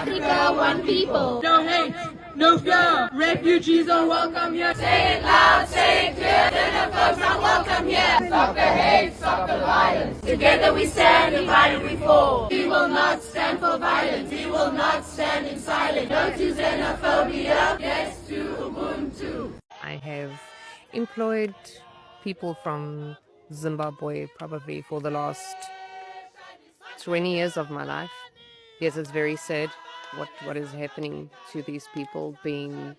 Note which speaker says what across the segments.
Speaker 1: Africa, one people.
Speaker 2: No hate, no fear. Refugees are welcome here.
Speaker 1: Say it loud, say it clear. Xenophobes are welcome here. Stop the hate, stop the violence. Together we stand, divided we fall. We will not stand for violence. We will not stand in silence. No to xenophobia. Yes to Ubuntu.
Speaker 3: I have employed people from Zimbabwe probably for the last 20 years of my life. Yes, it's very sad what is happening to these people being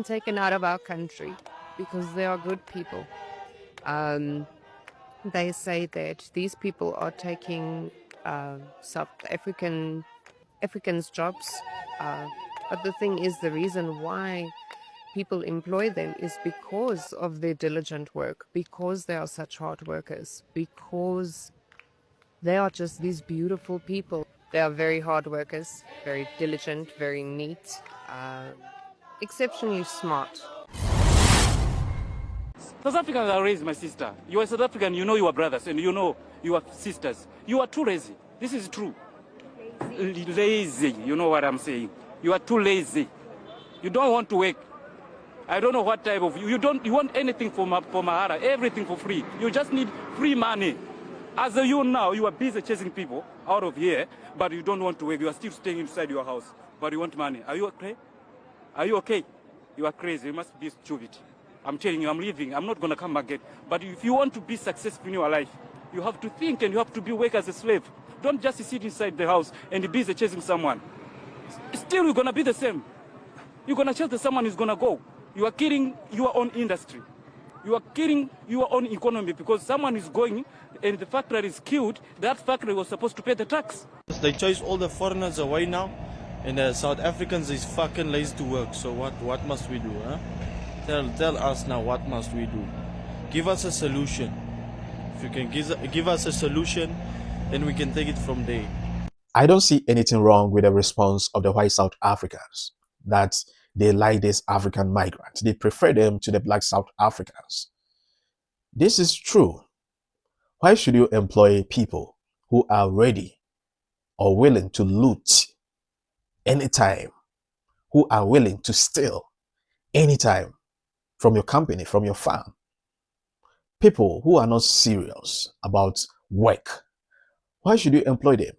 Speaker 3: taken out of our country because they are good people. They say that these people are taking South Africans' jobs, but the thing is, the reason why people employ them is because of their diligent work, because they are such hard workers, because they are just these beautiful people. They are very hard workers, very diligent, very neat, exceptionally smart.
Speaker 4: South Africans are raised, my sister. You are South African, you know you are brothers and you know you are sisters. You are too lazy. This is true. Lazy, you know what I'm saying. You are too lazy. You don't want to work. I don't know what type of you want anything for Mahara, everything for free. You just need free money. As you now, you are busy chasing people out of here, but you don't want to work. You are still staying inside your house, but you want money. Are you okay? Are you okay? You are crazy. You must be stupid. I'm telling you, I'm leaving. I'm not going to come again. But if you want to be successful in your life, you have to think and you have to be work as a slave. Don't just sit inside the house and be busy chasing someone. Still, you're going to be the same. You're going to chase someone who's going to go. You are killing your own industry. You are killing your own economy because someone is going and the factory is killed. That factory was supposed to pay the tax.
Speaker 5: They chase all the foreigners away now, and the South Africans is fucking lazy to work. So what must we do, huh? Tell us now, what must we do? Give us a solution. If you can give us a solution, then we can take it from there.
Speaker 6: I don't see anything wrong with the response of the white South Africans that they like these African migrants. They prefer them to the black South Africans. This is true. Why should you employ people who are ready or willing to loot anytime, who are willing to steal anytime from your company, from your farm? People who are not serious about work, why should you employ them?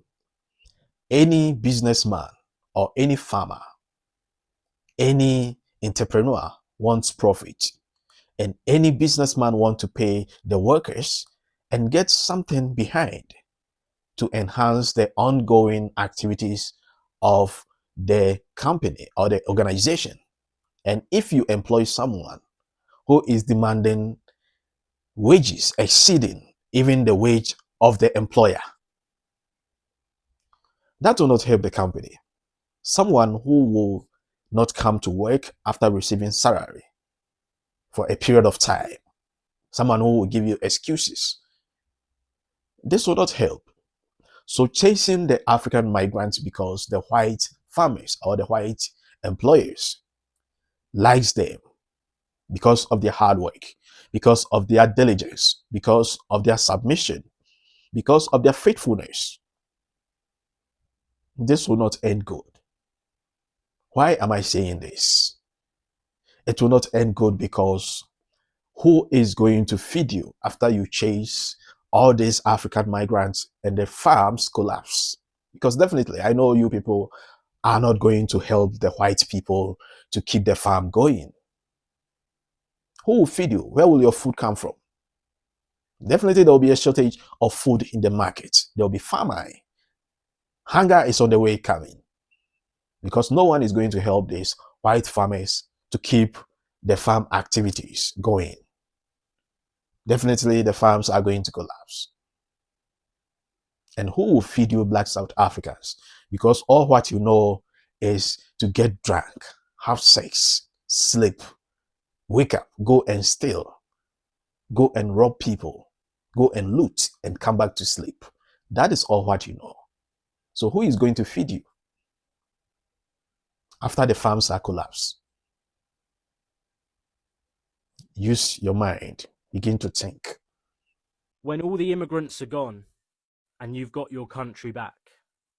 Speaker 6: Any businessman or any farmer, any entrepreneur wants profit, and any businessman wants to pay the workers and get something behind to enhance the ongoing activities of the company or the organization. And if you employ someone who is demanding wages exceeding even the wage of the employer, that will not help the company. Someone who will not come to work after receiving salary for a period of time, someone who will give you excuses, this will not help. So chasing the African migrants because the white farmers or the white employers likes them because of their hard work, because of their diligence, because of their submission, because of their faithfulness, this will not end good. Why am I saying this? It will not end good because who is going to feed you after you chase all these African migrants and the farms collapse? Because definitely, I know you people are not going to help the white people to keep the farm going. Who will feed you? Where will your food come from? Definitely, there will be a shortage of food in the market. There will be famine. Hunger is on the way coming because no one is going to help these white farmers to keep the farm activities going. Definitely, the farms are going to collapse. And who will feed you black South Africans? Because all what you know is to get drunk, have sex, sleep, wake up, go and steal, go and rob people, go and loot and come back to sleep. That is all what you know. So who is going to feed you after the farms are collapsed? Use your mind. Begin to think.
Speaker 7: When all the immigrants are gone and you've got your country back,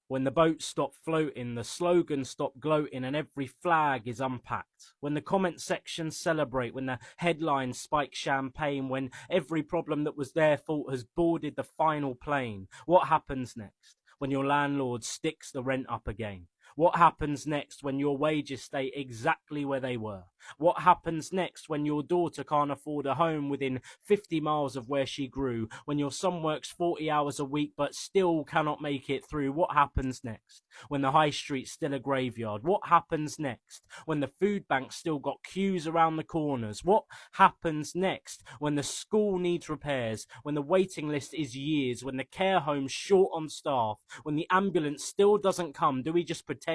Speaker 7: when the boats stop floating, the slogans stop gloating, and every flag is unpacked. When the comment sections celebrate, when the headlines spike champagne, when every problem that was their fault has boarded the final plane, what happens next? When your landlord sticks the rent up again? What happens next when your wages stay exactly where they were? What happens next when your daughter can't afford a home within 50 miles of where she grew? When your son works 40 hours a week but still cannot make it through? What happens next? When the high street's still a graveyard? What happens next? When the food bank's still got queues around the corners? What happens next? When the school needs repairs? When the waiting list is years? When the care home's short on staff? When the ambulance still doesn't come? Do we just pretend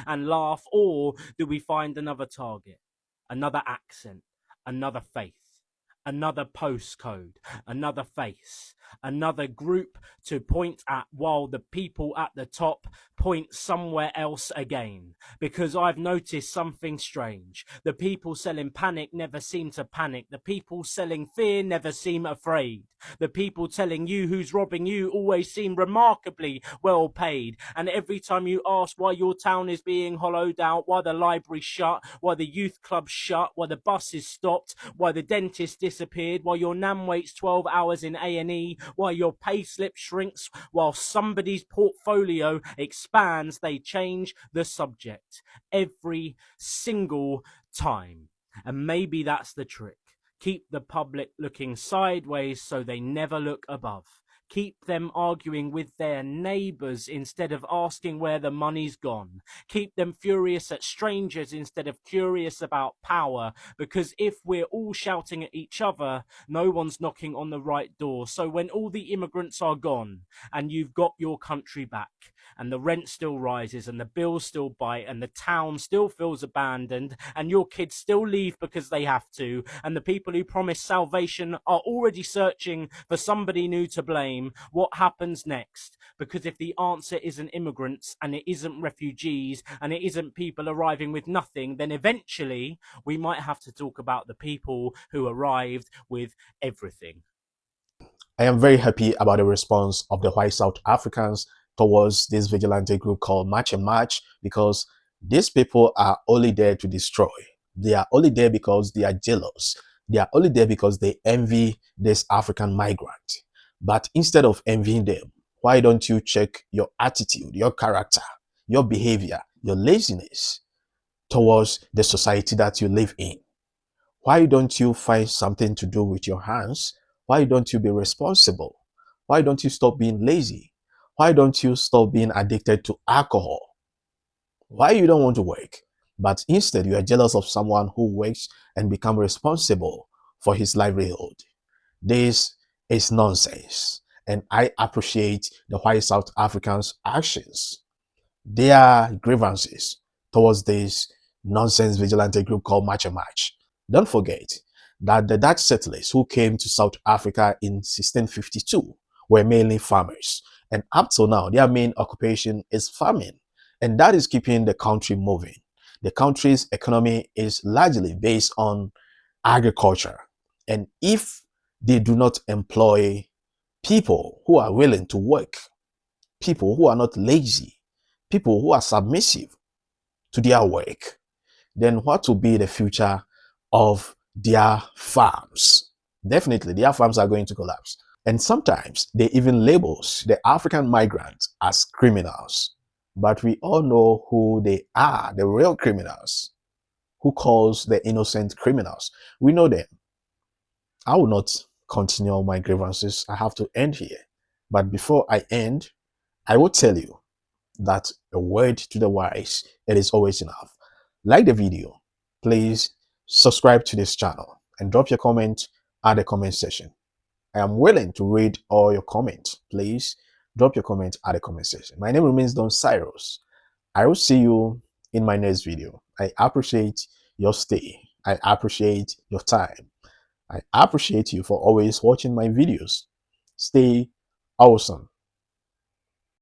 Speaker 7: and laugh, or do we find another target, another accent, another faith, another postcode, another face, another group to point at, while the people at the top point somewhere else again? Because I've noticed something strange. The people selling panic never seem to panic. The people selling fear never seem afraid. The people telling you who's robbing you always seem remarkably well paid. And every time you ask why your town is being hollowed out, why the library's shut, why the youth club's shut, why the bus is stopped, why the dentist disappeared, why your nan waits 12 hours in A&E, why your pay slip shrinks while somebody's portfolio expands, they change the subject every single time. And maybe that's the trick. Keep the public looking sideways so they never look above. Keep them arguing with their neighbours instead of asking where the money's gone. Keep them furious at strangers instead of curious about power. Because if we're all shouting at each other, no one's knocking on the right door. So when all the immigrants are gone and you've got your country back, and the rent still rises and the bills still bite and the town still feels abandoned and your kids still leave because they have to, and the people who promise salvation are already searching for somebody new to blame, what happens next? Because if the answer isn't immigrants and it isn't refugees and it isn't people arriving with nothing, then eventually we might have to talk about the people who arrived with everything.
Speaker 6: I am very happy about the response of the white South Africans towards this vigilante group called March and March, because these people are only there to destroy. They are only there because they are jealous. They are only there because they envy this African migrant. But instead of envying them, why don't you check your attitude, your character, your behavior, your laziness towards the society that you live in? Why don't you find something to do with your hands? Why don't you be responsible? Why don't you stop being lazy? Why don't you stop being addicted to alcohol? Why you don't want to work, but instead you are jealous of someone who works and become responsible for his livelihood? This is nonsense, and I appreciate the white South Africans' actions, their grievances towards this nonsense vigilante group called March and March. Don't forget that the Dutch settlers who came to South Africa in 1652 were mainly farmers, and up till now their main occupation is farming, and that is keeping the country moving. The country's economy is largely based on agriculture, and if they do not employ people who are willing to work, people who are not lazy, people who are submissive to their work, then what will be the future of their farms? Definitely, their farms are going to collapse. And sometimes they even label the African migrants as criminals. But we all know who they are, the real criminals, who calls the innocent criminals. We know them. I will not continue my grievances. I have to end here. But before I end, I will tell you that a word to the wise, it is always enough. Like the video, please subscribe to this channel and drop your comment at the comment section. I am willing to read all your comments. Please drop your comment at the comment section. My name remains Don Cyrus. I will see you in my next video. I appreciate your stay. I appreciate your time. I appreciate you for always watching my videos. Stay awesome.